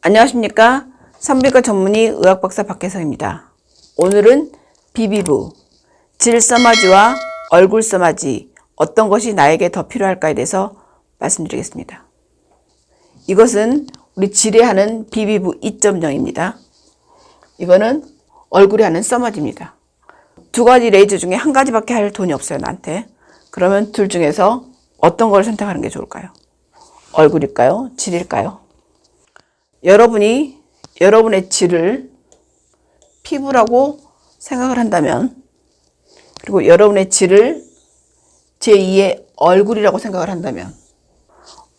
안녕하십니까. 산부인과 전문의 의학박사 박혜성입니다. 오늘은 비비부, 질 써마지와 얼굴 써마지 어떤 것이 나에게 더 필요할까에 대해서 말씀드리겠습니다. 이것은 우리 질에 하는 비비부 2.0입니다. 이거는 얼굴에 하는 써마지입니다. 두 가지 레이저 중에 한 가지밖에 할 돈이 없어요, 나한테. 그러면 둘 중에서 어떤 걸 선택하는 게 좋을까요? 얼굴일까요? 질일까요? 여러분이 여러분의 질을 피부라고 생각을 한다면, 그리고 여러분의 질을 제2의 얼굴이라고 생각을 한다면,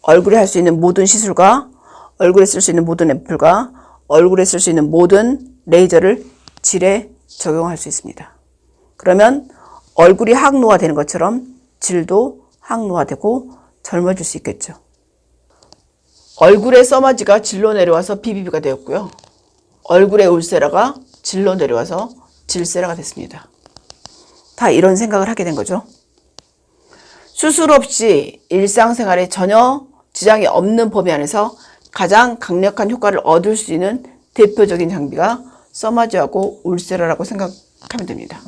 얼굴에 할 수 있는 모든 시술과 얼굴에 쓸 수 있는 모든 앰플과 얼굴에 쓸 수 있는 모든 레이저를 질에 적용할 수 있습니다. 그러면 얼굴이 항노화되는 것처럼 질도 항노화되고 젊어질 수 있겠죠. 얼굴의 써마지가 질로 내려와서 비비비가 되었고요. 얼굴의 울세라가 질로 내려와서 질세라가 됐습니다. 다 이런 생각을 하게 된 거죠. 수술 없이 일상생활에 전혀 지장이 없는 범위 안에서 가장 강력한 효과를 얻을 수 있는 대표적인 장비가 써마지하고 울세라라고 생각하면 됩니다.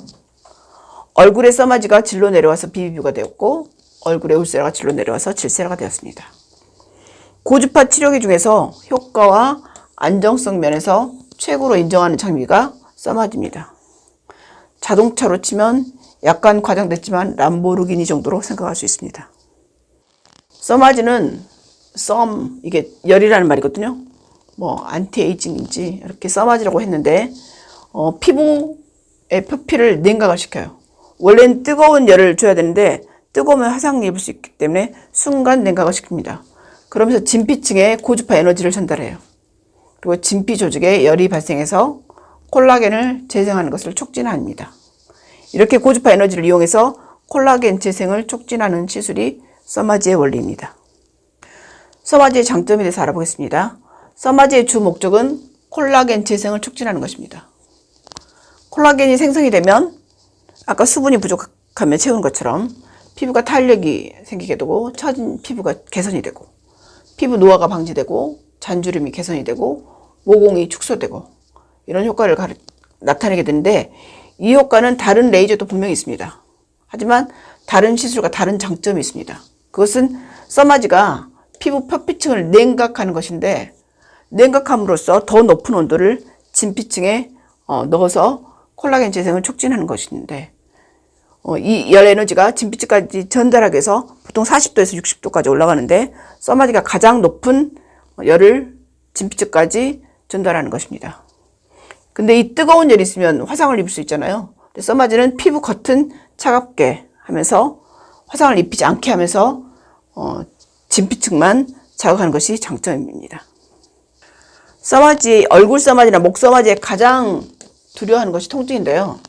얼굴의 써마지가 질로 내려와서 비비비가 되었고, 얼굴의 울세라가 질로 내려와서 질세라가 되었습니다. 고주파 치료기 중에서 효과와 안정성 면에서 최고로 인정하는 장비가 써마지입니다. 자동차로 치면 약간 과장됐지만 람보르기니 정도로 생각할 수 있습니다. 써마지는 이게 열이라는 말이거든요. 안티에이징인지 이렇게 써마지라고 했는데 피부의 표피를 냉각을 시켜요. 원래는 뜨거운 열을 줘야 되는데 뜨거우면 화상을 입을 수 있기 때문에 순간 냉각을 시킵니다. 그러면서 진피층에 고주파 에너지를 전달해요. 그리고 진피 조직에 열이 발생해서 콜라겐을 재생하는 것을 촉진합니다. 이렇게 고주파 에너지를 이용해서 콜라겐 재생을 촉진하는 시술이 써마지의 원리입니다. 써마지의 장점에 대해서 알아보겠습니다. 써마지의 주 목적은 콜라겐 재생을 촉진하는 것입니다. 콜라겐이 생성이 되면 아까 수분이 부족하면 채운 것처럼 피부가 탄력이 생기게 되고 처진 피부가 개선이 되고 피부 노화가 방지되고 잔주름이 개선이 되고 모공이 축소되고 이런 효과를 나타내게 되는데, 이 효과는 다른 레이저도 분명히 있습니다. 하지만 다른 시술과 다른 장점이 있습니다. 그것은 써마지가 피부 표피층을 냉각하는 것인데, 냉각함으로써 더 높은 온도를 진피층에 넣어서 콜라겐 재생을 촉진하는 것인데, 이 열 에너지가 진피층까지 전달하기 위해서 보통 40도에서 60도까지 올라가는데, 써마지가 가장 높은 열을 진피층까지 전달하는 것입니다. 근데 이 뜨거운 열이 있으면 화상을 입을 수 있잖아요. 근데 써마지는 피부 겉은 차갑게 하면서 화상을 입히지 않게 하면서 진피층만 자극하는 것이 장점입니다. 써마지, 얼굴 써마지나 목 써마지에 가장 두려워하는 것이 통증인데요.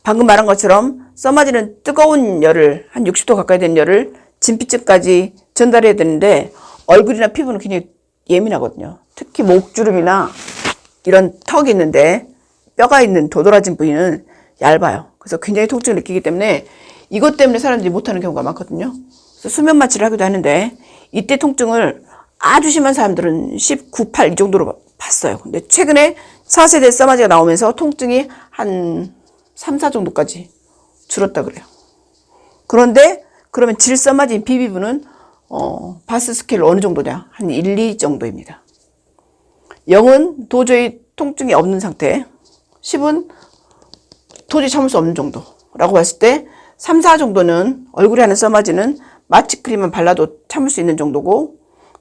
방금 말한 것처럼 써마지는 뜨거운 열을, 한 60도 가까이 되는 열을 진피층까지 전달해야 되는데, 얼굴이나 피부는 굉장히 예민하거든요. 특히 목주름이나 이런 턱이 있는데 뼈가 있는 도드라진 부위는 얇아요. 그래서 굉장히 통증을 느끼기 때문에 이것 때문에 사람들이 못하는 경우가 많거든요. 그래서 수면 마취를 하기도 하는데, 이때 통증을 아주 심한 사람들은 19, 8 이 정도로 봤어요. 근데 최근에 4세대 써마지가 나오면서 통증이 한 3, 4 정도까지 줄었다 그래요. 그런데 그러면 질 써마지인 비비부는 바스 스케일 어느 정도냐? 한 1, 2 정도입니다. 0은 도저히 통증이 없는 상태, 10은 도저히 참을 수 없는 정도라고 봤을 때 3, 4 정도는, 얼굴에 하는 써마지는 마취 크림만 발라도 참을 수 있는 정도고,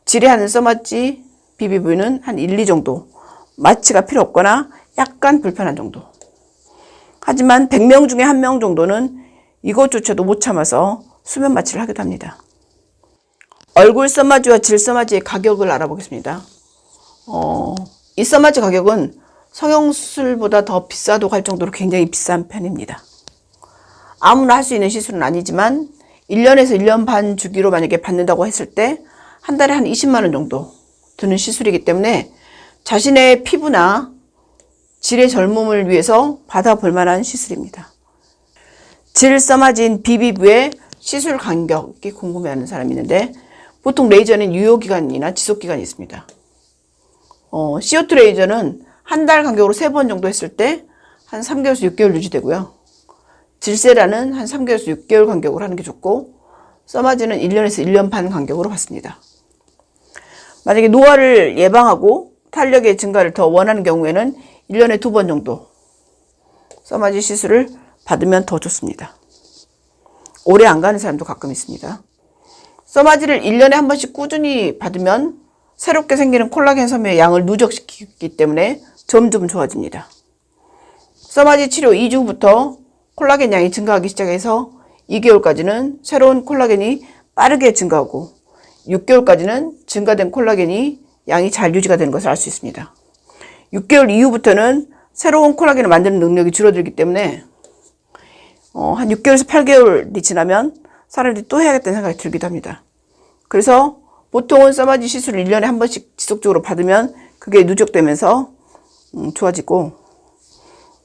질에 하는 써마지 비비부는 한 1, 2 정도, 마취가 필요 없거나 약간 불편한 정도. 하지만 100명 중에 1명 정도는 이것조차도 못 참아서 수면 마취를 하기도 합니다. 얼굴 써마지와 질 써마지의 가격을 알아보겠습니다. 이 써마지 가격은 성형수술보다 더 비싸도 할 정도로 굉장히 비싼 편입니다. 아무나 할 수 있는 시술은 아니지만 1년에서 1년 반 주기로 만약에 받는다고 했을 때 한 달에 한 20만 원 정도 드는 시술이기 때문에 자신의 피부나 질의 젊음을 위해서 받아볼 만한 시술입니다. 질 써마지인 비비부의 시술 간격이 궁금해하는 사람이 있는데, 보통 레이저는 유효기간이나 지속기간이 있습니다. CO2 레이저는 한 달 간격으로 3번 정도 했을 때 한 3개월에서 6개월 유지되고요. 질세라는 한 3개월에서 6개월 간격으로 하는 게 좋고, 써마지는 1년에서 1년 반 간격으로 받습니다. 만약에 노화를 예방하고 탄력의 증가를 더 원하는 경우에는 1년에 2번 정도 써마지 시술을 받으면 더 좋습니다. 오래 안 가는 사람도 가끔 있습니다. 써마지를 1년에 한 번씩 꾸준히 받으면 새롭게 생기는 콜라겐 섬유의 양을 누적시키기 때문에 점점 좋아집니다. 써마지 치료 2주 후부터 콜라겐 양이 증가하기 시작해서 2개월까지는 새로운 콜라겐이 빠르게 증가하고 6개월까지는 증가된 콜라겐이 양이 잘 유지가 되는 것을 알 수 있습니다. 6개월 이후부터는 새로운 콜라겐을 만드는 능력이 줄어들기 때문에 한 6개월에서 8개월이 지나면 사람들이 또 해야겠다는 생각이 들기도 합니다. 그래서 보통은 써마지 시술을 1년에 한 번씩 지속적으로 받으면 그게 누적되면서 좋아지고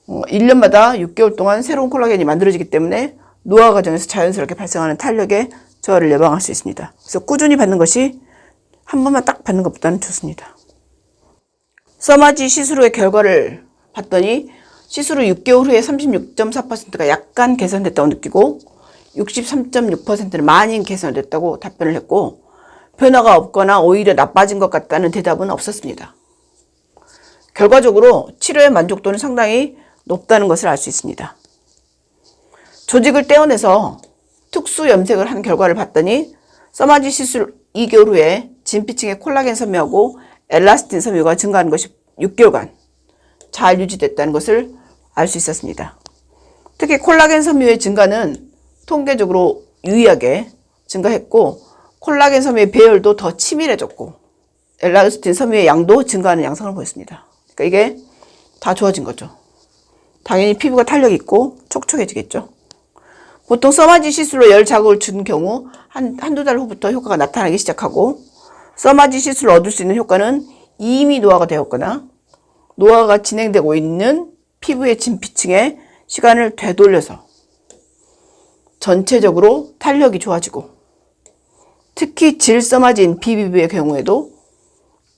1년마다 6개월 동안 새로운 콜라겐이 만들어지기 때문에 노화 과정에서 자연스럽게 발생하는 탄력의 저하를 예방할 수 있습니다. 그래서 꾸준히 받는 것이 한 번만 딱 받는 것보다는 좋습니다. 써마지 시술 후의 결과를 봤더니 시술 후 6개월 후에 36.4%가 약간 개선됐다고 느끼고 63.6%는 많이 개선됐다고 답변을 했고 변화가 없거나 오히려 나빠진 것 같다는 대답은 없었습니다. 결과적으로 치료의 만족도는 상당히 높다는 것을 알 수 있습니다. 조직을 떼어내서 특수 염색을 한 결과를 봤더니 써마지 시술 2개월 후에 진피층의 콜라겐 섬유하고 엘라스틴 섬유가 증가하는 것이 6개월간 잘 유지됐다는 것을 알 수 있었습니다. 특히 콜라겐 섬유의 증가는 통계적으로 유의하게 증가했고 콜라겐 섬유의 배열도 더 치밀해졌고 엘라스틴 섬유의 양도 증가하는 양상을 보였습니다. 그러니까 이게 다 좋아진 거죠. 당연히 피부가 탄력이 있고 촉촉해지겠죠. 보통 써마지 시술로 열 자극을 준 경우 한두 달 후부터 효과가 나타나기 시작하고 써마지 시술을 얻을 수 있는 효과는 이미 노화가 되었거나 노화가 진행되고 있는 피부의 진피층에 시간을 되돌려서 전체적으로 탄력이 좋아지고 특히 질 써마진 비피부의 경우에도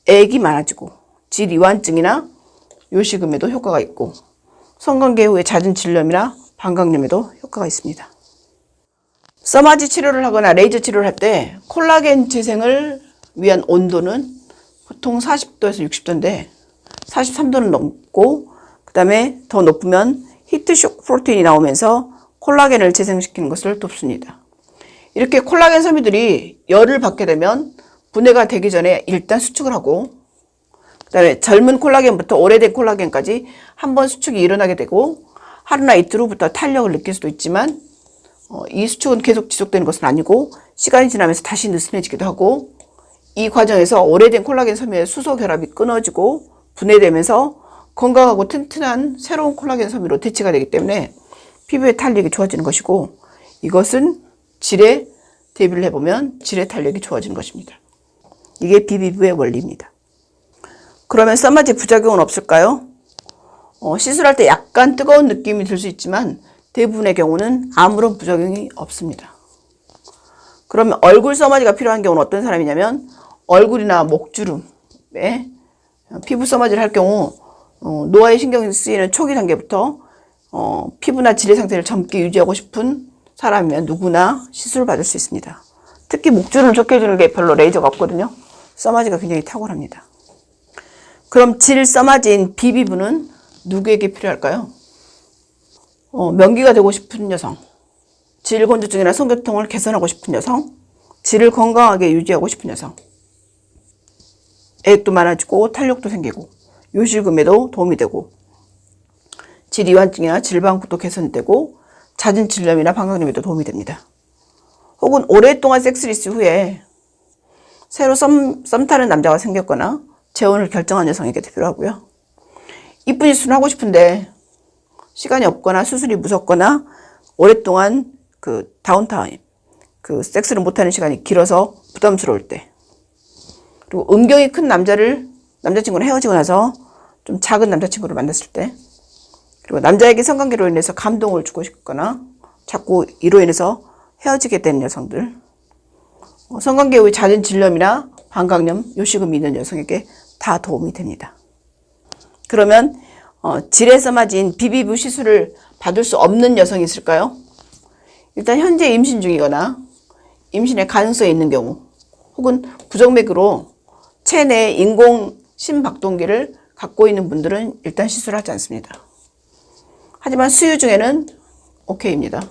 액이 많아지고 질 이완증이나 요실금에도 효과가 있고 성관계 후의 잦은 질염이나 방광염에도 효과가 있습니다. 써마지 치료를 하거나 레이저 치료를 할 때 콜라겐 재생을 위한 온도는 보통 40도에서 60도인데 43도는 넘고 그 다음에 더 높으면 히트쇼크 프로테인이 나오면서 콜라겐을 재생시키는 것을 돕습니다. 이렇게 콜라겐 섬유들이 열을 받게 되면 분해가 되기 전에 일단 수축을 하고 그 다음에 젊은 콜라겐부터 오래된 콜라겐까지 한번 수축이 일어나게 되고 하루나 이틀 후부터 탄력을 느낄 수도 있지만 이 수축은 계속 지속되는 것은 아니고 시간이 지나면서 다시 느슨해지기도 하고 이 과정에서 오래된 콜라겐 섬유의 수소 결합이 끊어지고 분해되면서 건강하고 튼튼한 새로운 콜라겐 섬유로 대체가 되기 때문에 피부의 탄력이 좋아지는 것이고 이것은 질에 대비를 해보면 질의 탄력이 좋아지는 것입니다. 이게 비비부의 원리입니다. 그러면 써마지 부작용은 없을까요? 시술할 때 약간 뜨거운 느낌이 들 수 있지만 대부분의 경우는 아무런 부작용이 없습니다. 그러면 얼굴 써마지가 필요한 경우는 어떤 사람이냐면 얼굴이나 목주름에 피부 써마지를 할 경우 노화에 신경이 쓰이는 초기 단계부터 피부나 질의 상태를 젊게 유지하고 싶은 사람이면 누구나 시술을 받을 수 있습니다. 특히 목주름을 좋게 해주는 게 별로 레이저가 없거든요. 써마지가 굉장히 탁월합니다. 그럼 질 써마지인 비비부는 누구에게 필요할까요? 명기가 되고 싶은 여성, 질 건조증이나 성교통을 개선하고 싶은 여성, 질을 건강하게 유지하고 싶은 여성, 액도 많아지고 탄력도 생기고 요실금에도 도움이 되고 질 이완증이나 질방구도 개선되고 잦은 질염이나 방광염에도 도움이 됩니다. 혹은 오랫동안 섹스리스 후에 새로 썸 타는 남자가 생겼거나 재혼을 결정한 여성에게도 필요하고요. 이쁜 시술을 하고 싶은데 시간이 없거나 수술이 무섭거나 오랫동안 다운타임, 섹스를 못하는 시간이 길어서 부담스러울 때, 그리고 음경이 큰 남자친구랑 헤어지고 나서 좀 작은 남자친구를 만났을 때, 그리고 남자에게 성관계로 인해서 감동을 주고 싶거나 자꾸 이로 인해서 헤어지게 된 여성들, 성관계 후에 잦은 질염이나 방광염, 요실금이 있는 여성에게 다 도움이 됩니다. 그러면 질의 써마진 비비브 시술을 받을 수 없는 여성이 있을까요? 일단 현재 임신 중이거나 임신의 가능성이 있는 경우, 혹은 부정맥으로 체내 인공 심박동기를 갖고 있는 분들은 일단 시술하지 않습니다. 하지만 수유 중에는 오케이입니다.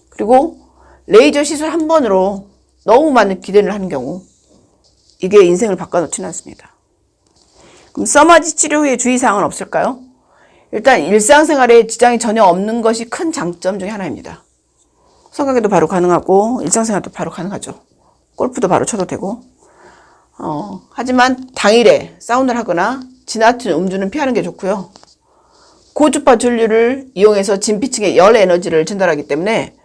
그리고 레이저 시술 한 번으로 너무 많은 기대를 하는 경우, 이게 인생을 바꿔놓지는 않습니다. 그럼 써마지 치료 후에 주의사항은 없을까요? 일단 일상생활에 지장이 전혀 없는 것이 큰 장점 중에 하나입니다. 성관계도 바로 가능하고 일상생활도 바로 가능하죠. 골프도 바로 쳐도 되고. 하지만 당일에 사우나를 하거나 지나친 음주는 피하는 게 좋고요. 고주파 전류를 이용해서 진피층에 열 에너지를 전달하기 때문에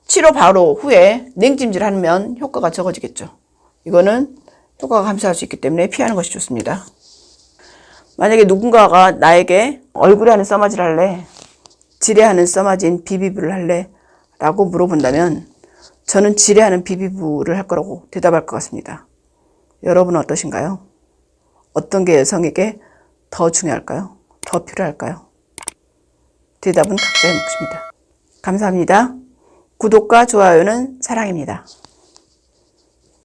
치료 바로 후에 냉찜질하면 효과가 적어지겠죠. 이거는 효과가 감소할 수 있기 때문에 피하는 것이 좋습니다. 만약에 누군가가 나에게 얼굴에 하는 써마지를 할래? 질에 하는 써마진 비비브를 할래? 라고 물어본다면 저는 질에 하는 비비브를 할 거라고 대답할 것 같습니다. 여러분은 어떠신가요? 어떤 게 여성에게 더 중요할까요? 더 필요할까요? 대답은 각자의 몫입니다. 감사합니다. 구독과 좋아요는 사랑입니다.